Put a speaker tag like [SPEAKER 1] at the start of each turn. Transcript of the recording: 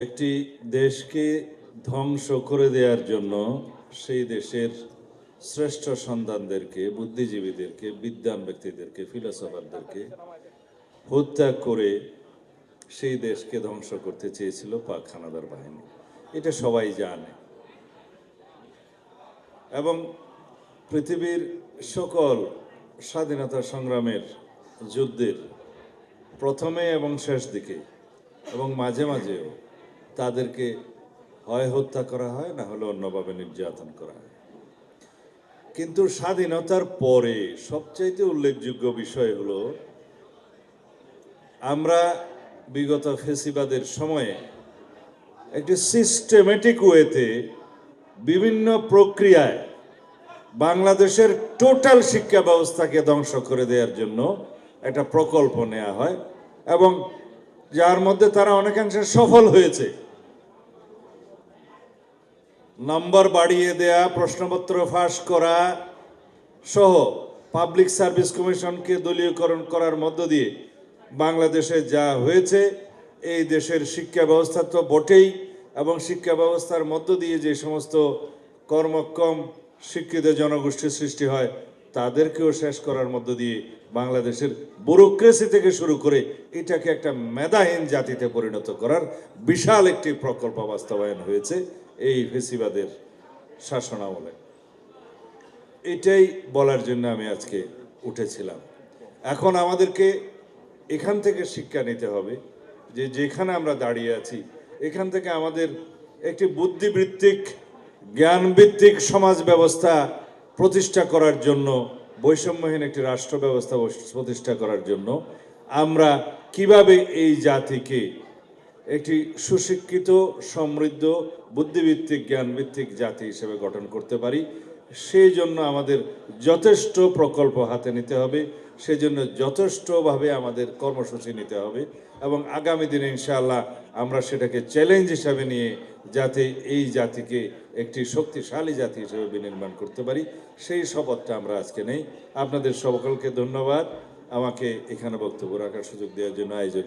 [SPEAKER 1] একটি দেশকে ধ্বংস করে দেওয়ার জন্য সেই দেশের শ্রেষ্ঠ সন্তানদেরকে, বুদ্ধিজীবীদেরকে, বিদ্বান ব্যক্তিদেরকে, ফিলোসফারদেরকে হত্যা করে সেই দেশকে ধ্বংস করতে চেয়েছিল পাক হানাদার বাহিনী। এটা সবাই জানে এবং পৃথিবীর সকল স্বাধীনতা সংগ্রামের যুদ্ধের প্রথমে এবং শেষ দিকে এবং মাঝে মাঝেও তাদেরকে হয় হত্যা করা হয়, না হলে অন্যভাবে নির্যাতন করা হয়। কিন্তু স্বাধীনতার পরে সবচাইতে উল্লেখযোগ্য বিষয় হলো আমরা বিগত ফেসিবাদের সময়ে একটি সিস্টেমেটিক ওয়েতে বিভিন্ন প্রক্রিয়ায় বাংলাদেশের টোটাল শিক্ষা ব্যবস্থাকে ধ্বংস করে দেওয়ার জন্য একটা প্রকল্প নেওয়া হয় এবং যার মধ্যে তারা অনেকাংশে সফল হয়েছে। নম্বর বাড়িয়ে দেয়া, প্রশ্নপত্র ফাঁস করা সহ পাবলিক সার্ভিস কমিশনকে দলীয়করণ করার মধ্য দিয়ে বাংলাদেশে যা হয়েছে, এই দেশের শিক্ষা ব্যবস্থা তো বটেই, এবং শিক্ষা ব্যবস্থার মধ্য দিয়ে যে সমস্ত কর্মক্ষম শিক্ষিত জনগোষ্ঠীর সৃষ্টি হয় তাদেরকেও শেষ করার মধ্য দিয়ে বাংলাদেশের ব্যুরোক্রেসি থেকে শুরু করে এটাকে একটা মেধাহীন জাতিতে পরিণত করার বিশাল একটি প্রকল্প বাস্তবায়ন হয়েছে এই ফেসিবাদের শাসনামলে। এটাই বলার জন্য আমি আজকে উঠেছিলাম। এখন আমাদেরকে এখান থেকে শিক্ষা নিতে হবে যে যেখানে আমরা দাঁড়িয়ে আছি এখান থেকে আমাদের একটি বুদ্ধিবৃত্তিক, জ্ঞানভিত্তিক সমাজ ব্যবস্থা প্রতিষ্ঠা করার জন্য, বৈষম্যহীন একটি রাষ্ট্র ব্যবস্থা প্রতিষ্ঠা করার জন্য আমরা কিভাবে এই জাতিকে একটি সুশিক্ষিত, সমৃদ্ধ, বুদ্ধিভিত্তিক, জ্ঞানভিত্তিক জাতি হিসেবে গঠন করতে পারি, সেই জন্য আমাদের যথেষ্ট প্রকল্প হাতে নিতে হবে, সেই জন্য যথেষ্টভাবে আমাদের কর্মসূচি নিতে হবে এবং আগামী দিনে ইনশাআল্লাহ আমরা সেটাকে চ্যালেঞ্জ হিসাবে নিয়ে যাতে এই জাতিকে একটি শক্তিশালী জাতি হিসেবে বিনির্মাণ করতে পারি, সেই শপথটা আমরা আজকে নেই। আপনাদের সকলকে ধন্যবাদ আমাকে এখানে বক্তব্য রাখার সুযোগ দেওয়ার জন্য, আয়োজক